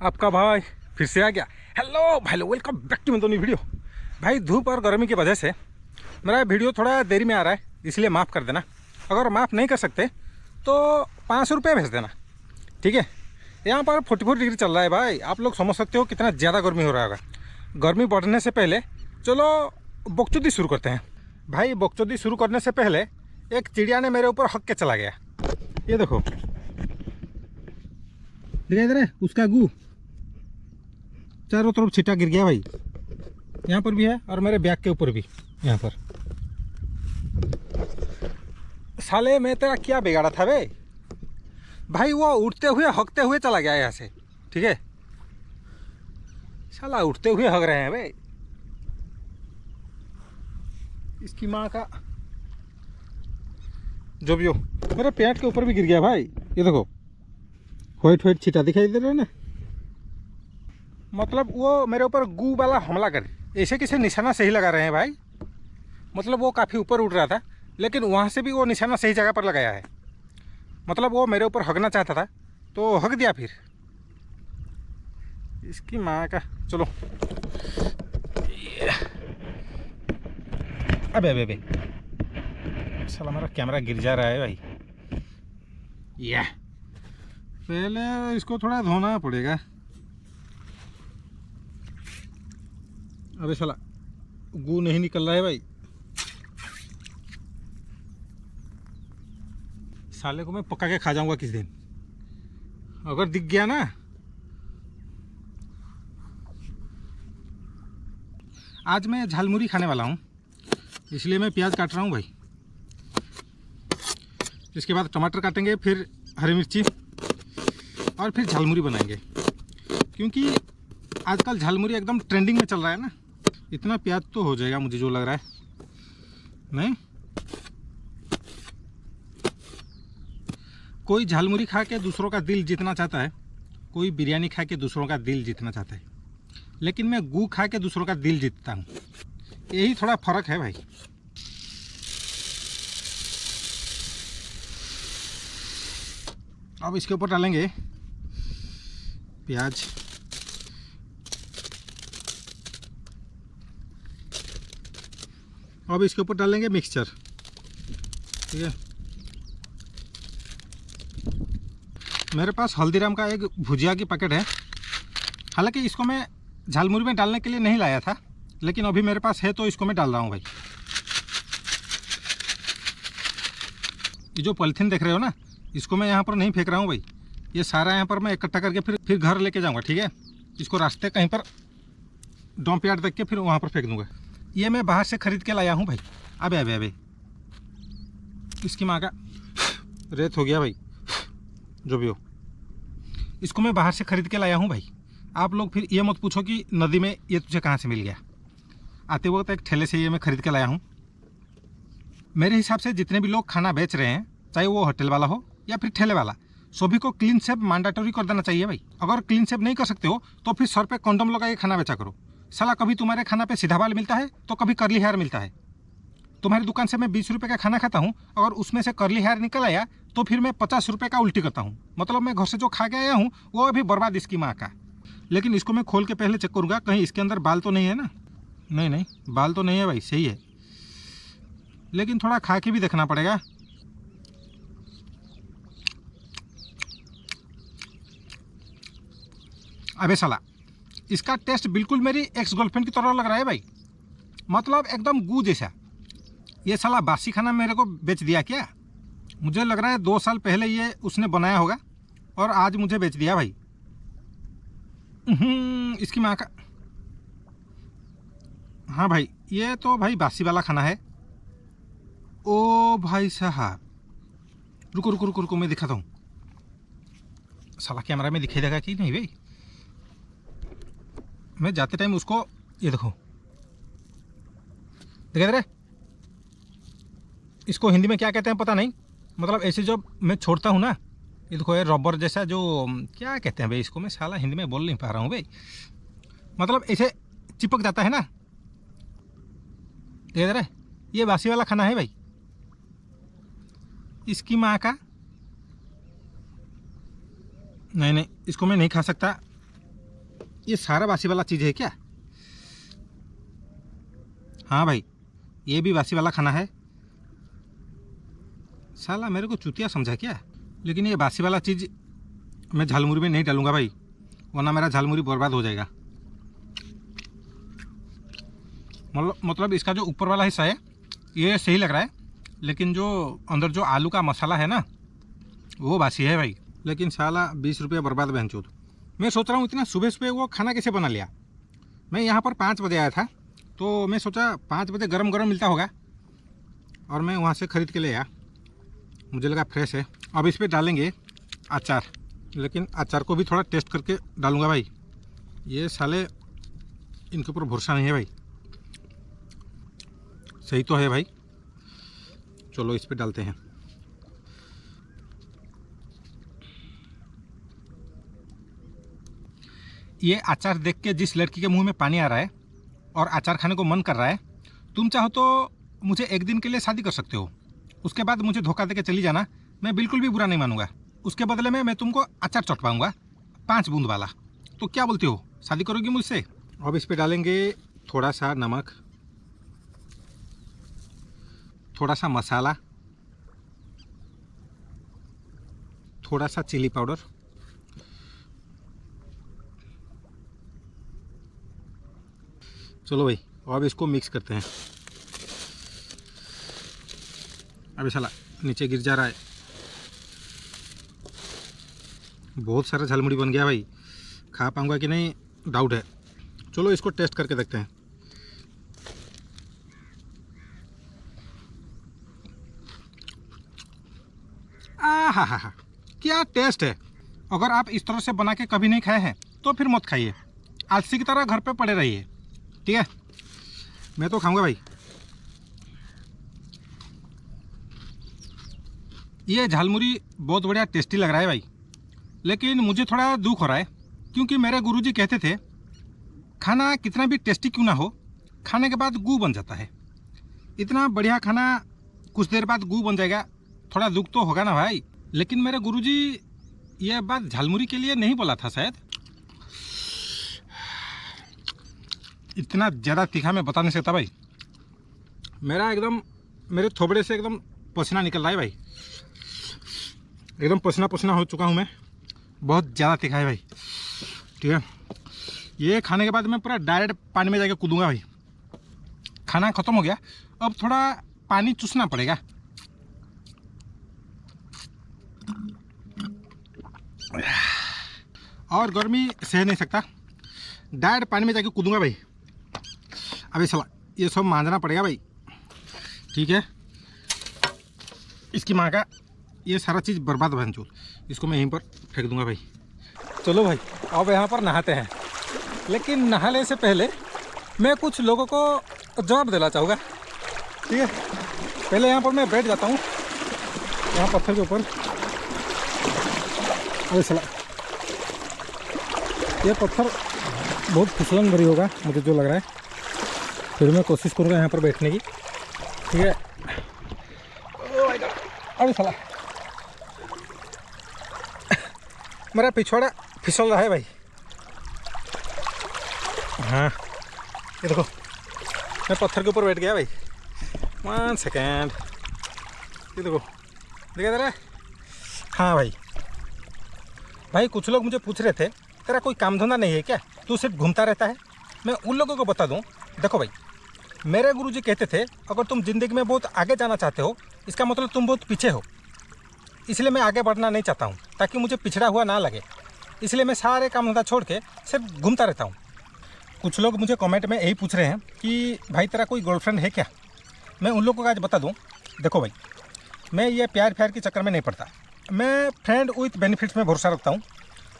आपका भाई फिर से आ गया। हेलो भाई, वेलकम बैक टू मेरी वीडियो। भाई धूप और गर्मी की वजह से मेरा वीडियो थोड़ा देरी में आ रहा है, इसलिए माफ़ कर देना। अगर माफ़ नहीं कर सकते तो 500 रुपये भेज देना, ठीक है। यहाँ पर 44 डिग्री चल रहा है भाई, आप लोग समझ सकते हो कितना ज़्यादा गर्मी हो रहा होगा। गर्मी बढ़ने से पहले चलो बकचोदी शुरू करते हैं। भाई बकचोदी शुरू करने से पहले एक चिड़िया ने मेरे ऊपर हक के चला गया। ये देखो, दिखाई दे रहा है उसका गू, चारों तरफ छिटा गिर गया भाई। यहाँ पर भी है और मेरे बैग के ऊपर भी। यहाँ पर साले मैं तेरा क्या बिगाड़ा था बे भाई। वो उठते हुए हकते हुए चला गया यहाँ से, ठीक है। साला उठते हुए हक रहे हैं भाई, इसकी माँ का जो भी हो। मेरे पेट के ऊपर भी गिर गया भाई। ये देखो व्हाइट व्हाइट छिटा दिखाई दे रहा है ना। मतलब वो मेरे ऊपर गू वाला हमला कर, ऐसे किसी निशाना सही लगा रहे हैं भाई। मतलब वो काफ़ी ऊपर उड़ रहा था, लेकिन वहाँ से भी वो निशाना सही जगह पर लगाया है। मतलब वो मेरे ऊपर हगना चाहता था तो हग दिया फिर, इसकी माँ का। चलो अबे अबे अबे, साला मेरा कैमरा गिर जा रहा है भाई। पहले इसको थोड़ा धोना पड़ेगा। अबे साला गू नहीं निकल रहा है भाई। साले को मैं पका के खा जाऊंगा किस दिन, अगर दिख गया ना। आज मैं झालमुरी खाने वाला हूँ, इसलिए मैं प्याज काट रहा हूँ भाई। इसके बाद टमाटर काटेंगे, फिर हरी मिर्ची, और फिर झालमुरी बनाएंगे। क्योंकि आजकल झालमुरी एकदम ट्रेंडिंग में चल रहा है ना। इतना प्याज तो हो जाएगा मुझे जो लग रहा है। नहीं, कोई झालमुरी खा के दूसरों का दिल जीतना चाहता है, कोई बिरयानी खा के दूसरों का दिल जीतना चाहता है, लेकिन मैं गू खा के दूसरों का दिल जीतता हूँ। यही थोड़ा फर्क है भाई। अब इसके ऊपर डालेंगे प्याज, अब इसके ऊपर डालेंगे मिक्सचर, ठीक है। मेरे पास हल्दीराम का एक भुजिया की पैकेट है। हालांकि इसको मैं झालमुरी में डालने के लिए नहीं लाया था, लेकिन अभी मेरे पास है तो इसको मैं डाल रहा हूँ भाई। ये जो पॉलीथीन देख रहे हो ना, इसको मैं यहाँ पर नहीं फेंक रहा हूँ भाई। ये सारा यहाँ पर मैं इकट्ठा करके फिर घर लेके जाऊँगा, ठीक है। इसको रास्ते कहीं पर डंप यार्ड देख के फिर वहाँ पर फेंक दूँगा। ये मैं बाहर से ख़रीद के लाया हूँ भाई। अबे अबे अबे, इसकी माँ का रेत हो गया भाई। जो भी हो, इसको मैं बाहर से ख़रीद के लाया हूँ भाई। आप लोग फिर ये मत पूछो कि नदी में ये तुझे कहाँ से मिल गया। आते वक्त एक ठेले से ये मैं ख़रीद के लाया हूँ। मेरे हिसाब से जितने भी लोग खाना बेच रहे हैं, चाहे वो होटल वाला हो या फिर ठेले वाला, सभी को क्लीन शेव मैंडेटरी कर देना चाहिए भाई। अगर क्लीन शेव नहीं कर सकते हो तो फिर सर पे कंडोम लगा के खाना बेचा करो। साला कभी तुम्हारे खाना पे सीधा बाल मिलता है तो कभी कर्ली हेयर मिलता है। तुम्हारी दुकान से मैं 20 रुपये का खाना खाता हूँ, अगर उसमें से कर्ली हेयर निकल आया तो फिर मैं 50 रुपये का उल्टी करता हूँ। मतलब मैं घर से जो खा के आया हूँ वो अभी बर्बाद इसकी माँ का। लेकिन इसको मैं खोल के पहले चेक करूँगा कहीं इसके अंदर बाल तो नहीं है ना। नहीं नहीं, बाल तो नहीं है भाई, सही है। लेकिन थोड़ा खा के भी देखना पड़ेगा। अबे साला, इसका टेस्ट बिल्कुल मेरी एक्स गर्लफ्रेंड की तरह लग रहा है भाई। मतलब एकदम गू जैसा। ये साला बासी खाना मेरे को बेच दिया क्या? मुझे लग रहा है 2 साल पहले ये उसने बनाया होगा और आज मुझे बेच दिया भाई। इसकी माँ का। हाँ भाई, ये तो भाई बासी वाला खाना है। ओ भाई साहब, रुको रुको रुको रुको, मैं दिखाता हूँ। साला कैमरा में दिखाई देगा कि नहीं भाई। मैं जाते टाइम उसको, ये देखो दिखाई दे रहा है। इसको हिंदी में क्या कहते हैं पता नहीं। मतलब ऐसे जो मैं छोड़ता हूँ ना, ये देखो ये रबर जैसा जो क्या कहते हैं भाई इसको, मैं साला हिंदी में बोल नहीं पा रहा हूँ भाई। मतलब ऐसे चिपक जाता है ना, देख रहे, ये बासी वाला खाना है भाई। इसकी माँ का। नहीं नहीं, इसको मैं नहीं खा सकता। ये सारा बासी वाला चीज़ है क्या? हाँ भाई, ये भी बासी वाला खाना है। साला मेरे को चूतिया समझा क्या? लेकिन ये बासी वाला चीज़ मैं झालमुरी में नहीं डालूंगा भाई, वरना मेरा झालमुरी बर्बाद हो जाएगा। मतलब इसका जो ऊपर वाला हिस्सा है ये सही लग रहा है, लेकिन जो अंदर जो आलू का मसाला है ना वो बासी है भाई। लेकिन साला 20 रुपये बर्बाद बहनचोद। मैं सोच रहा हूँ इतना सुबह सुबह वो खाना कैसे बना लिया। मैं यहाँ पर 5 बजे आया था, तो मैं सोचा 5 बजे गरम गरम मिलता होगा और मैं वहाँ से ख़रीद के ले आया। मुझे लगा फ्रेश है। अब इस पर डालेंगे अचार, लेकिन अचार को भी थोड़ा टेस्ट करके डालूंगा भाई। ये साले इनके ऊपर भरोसा नहीं है भाई। सही तो है भाई, चलो इस पे डालते हैं। ये अचार देख के जिस लड़की के मुंह में पानी आ रहा है और अचार खाने को मन कर रहा है, तुम चाहो तो मुझे एक दिन के लिए शादी कर सकते हो, उसके बाद मुझे धोखा देके चली जाना, मैं बिल्कुल भी बुरा नहीं मानूंगा। उसके बदले में मैं तुमको अचार चटवाऊंगा 5 बूंद वाला। तो क्या बोलते हो, शादी करोगी मुझसे? अब इस पे डालेंगे थोड़ा सा नमक, थोड़ा सा मसाला, थोड़ा सा चिली पाउडर, चलो भाई अब इसको मिक्स करते हैं। अभी साला नीचे गिर जा रहा है। बहुत सारा झालमुड़ी बन गया भाई, खा पाऊंगा कि नहीं डाउट है। चलो इसको टेस्ट करके देखते हैं। हा, क्या टेस्ट है। अगर आप इस तरह से बना के कभी नहीं खाए हैं तो फिर मत खाइए, आलसी की तरह घर पे पड़े रहिए, ठीक है? मैं तो खाऊंगा भाई। ये झालमुरी बहुत बढ़िया टेस्टी लग रहा है भाई, लेकिन मुझे थोड़ा दुख हो रहा है क्योंकि मेरे गुरुजी कहते थे खाना कितना भी टेस्टी क्यों ना हो, खाने के बाद गू बन जाता है। इतना बढ़िया खाना कुछ देर बाद गू बन जाएगा, थोड़ा दुख तो होगा ना भाई। लेकिन मेरे गुरुजी ये बात झालमुरी के लिए नहीं बोला था शायद। इतना ज़्यादा तीखा मैं बता नहीं सकता भाई। मेरे थोबड़े से एकदम पसीना निकल रहा है भाई, एकदम पसीना पसीना हो चुका हूँ मैं। बहुत ज़्यादा तीखा है भाई, ठीक है? ये खाने के बाद मैं पूरा डायरेक्ट पानी में जाके कूदूंगा भाई। खाना ख़त्म हो गया, अब थोड़ा पानी चूसना पड़ेगा। और गर्मी सह नहीं सकता, डायरेक्ट पानी में जाके कूदूंगा भाई। अभी साला ये सब मांझना पड़ेगा भाई, ठीक है? इसकी माँ का ये सारा चीज़ बर्बाद बन चुका, इसको मैं यहीं पर फेंक दूंगा भाई। चलो भाई अब यहाँ पर नहाते हैं, लेकिन नहाने से पहले मैं कुछ लोगों को जवाब देना चाहूँगा, ठीक है? पहले यहाँ पर मैं बैठ जाता हूँ, यहाँ पत्थर के ऊपर। अरे साला ये पत्थर बहुत फिसलन भरी होगा मुझे जो लग रहा है, फिर मैं कोशिश करूँगा यहाँ पर बैठने की, ठीक है? अरे साला मेरा पिछवाड़ा फिसल रहा है भाई। हाँ ये देखो मैं पत्थर के ऊपर बैठ गया भाई। 1 सेकेंड, ये देखो दिखा दे रहा है? हाँ भाई कुछ लोग मुझे पूछ रहे थे तेरा कोई काम धंधा नहीं है क्या, तू सिर्फ घूमता रहता है? मैं उन लोगों को बता दूं, देखो भाई मेरे गुरुजी कहते थे अगर तुम ज़िंदगी में बहुत आगे जाना चाहते हो इसका मतलब तुम बहुत पीछे हो, इसलिए मैं आगे बढ़ना नहीं चाहता हूँ ताकि मुझे पिछड़ा हुआ ना लगे, इसलिए मैं सारे काम धंधा छोड़ के सिर्फ घूमता रहता हूँ। कुछ लोग मुझे कमेंट में यही पूछ रहे हैं कि भाई तेरा कोई गर्लफ्रेंड है क्या? मैं उन लोगों को आज बता दूँ, देखो भाई मैं ये प्यार के चक्कर में नहीं पड़ता, मैं फ्रेंड विथ बेनिफिट्स में भरोसा रखता हूँ,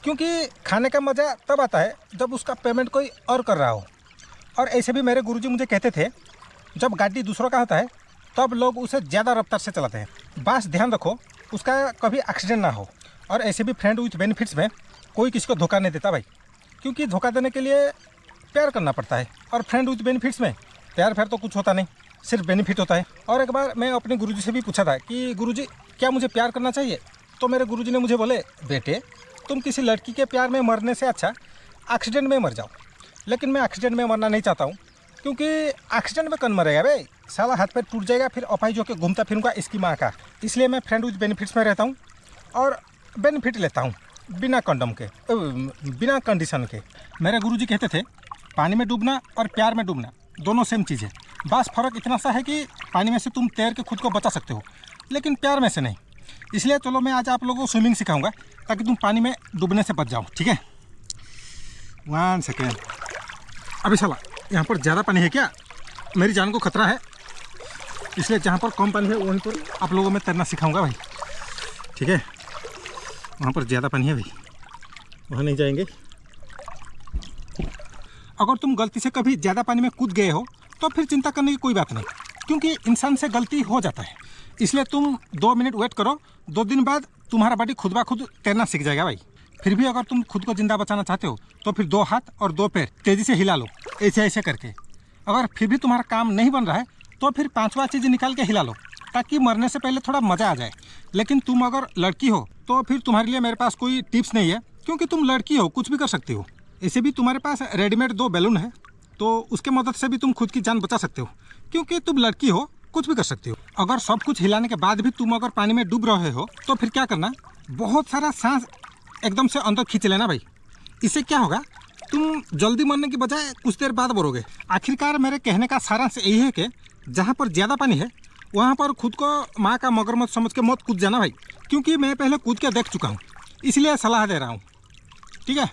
क्योंकि खाने का मज़ा तब आता है जब उसका पेमेंट कोई और कर रहा हो। और ऐसे भी मेरे गुरुजी मुझे कहते थे जब गाड़ी दूसरों का होता है तब लोग उसे ज़्यादा रफ्तार से चलाते हैं। बस ध्यान रखो उसका कभी एक्सीडेंट ना हो। और ऐसे भी फ्रेंड विथ बेनिफिट्स में कोई किसी को धोखा नहीं देता भाई, क्योंकि धोखा देने के लिए प्यार करना पड़ता है, और फ्रेंड विथ बेनिफिट्स में प्यार तो कुछ होता नहीं, सिर्फ बेनिफिट होता है। और एक बार मैं अपने गुरुजी से भी पूछा था कि गुरुजी क्या मुझे प्यार करना चाहिए, तो मेरे गुरुजी ने मुझे बोले बेटे तुम किसी लड़की के प्यार में मरने से अच्छा एक्सीडेंट में मर जाऊँ, लेकिन मैं एक्सीडेंट में मरना नहीं चाहता हूँ, क्योंकि एक्सीडेंट में कौन मरेगा भाई, साला हाथ पैर टूट जाएगा, फिर अपाहिज होकर घूमता फिरूँगा इसकी माँ का। इसलिए मैं फ्रेंड विद बेनिफिट्स में रहता हूँ और बेनिफिट लेता हूँ बिना कंडम के, बिना कंडीशन के। मेरे गुरुजी कहते थे पानी में डूबना और प्यार में डूबना दोनों सेम चीज़ है, बस फ़र्क इतना सा है कि पानी में से तुम तैर के खुद को बचा सकते हो, लेकिन प्यार में से नहीं। इसलिए चलो मैं आज आप लोगों को स्विमिंग सिखाऊंगा ताकि तुम पानी में डूबने से बच जाओ, ठीक है। 1 सेकेंड। अभी साला यहाँ पर ज़्यादा पानी है क्या, मेरी जान को खतरा है, इसलिए जहाँ पर कम पानी है वहीं पर आप लोगों में तैरना सिखाऊंगा भाई, ठीक है। वहाँ पर ज़्यादा पानी है भाई, वहाँ नहीं जाएंगे। अगर तुम गलती से कभी ज़्यादा पानी में कूद गए हो तो फिर चिंता करने की कोई बात नहीं, क्योंकि इंसान से गलती हो जाता है। इसलिए तुम 2 मिनट वेट करो, 2 दिन बाद तुम्हारा बॉडी खुद ब खुद तैरना सीख जाएगा भाई। फिर भी अगर तुम खुद को जिंदा बचाना चाहते हो तो फिर 2 हाथ और 2 पैर तेज़ी से हिला लो, ऐसे ऐसे करके। अगर फिर भी तुम्हारा काम नहीं बन रहा है तो फिर 5वां चीज़ निकाल के हिला लो, ताकि मरने से पहले थोड़ा मज़ा आ जाए। लेकिन तुम अगर लड़की हो तो फिर तुम्हारे लिए मेरे पास कोई टिप्स नहीं है, क्योंकि तुम लड़की हो, कुछ भी कर सकती हो। ऐसे भी तुम्हारे पास रेडीमेड 2 बैलून है, तो उसके मदद से भी तुम खुद की जान बचा सकते हो, क्योंकि तुम लड़की हो, कुछ भी कर सकती हो। अगर सब कुछ हिलाने के बाद भी तुम अगर पानी में डूब रहे हो तो फिर क्या करना, बहुत सारा सांस एकदम से अंदर खींच लेना भाई। इससे क्या होगा, तुम जल्दी मरने की बजाय कुछ देर बाद मरोगे। आखिरकार मेरे कहने का सारांश यही है कि जहाँ पर ज़्यादा पानी है वहाँ पर खुद को माँ का मगरमच्छ समझ के मत कूद जाना भाई, क्योंकि मैं पहले कूद के देख चुका हूँ, इसलिए सलाह दे रहा हूँ, ठीक है।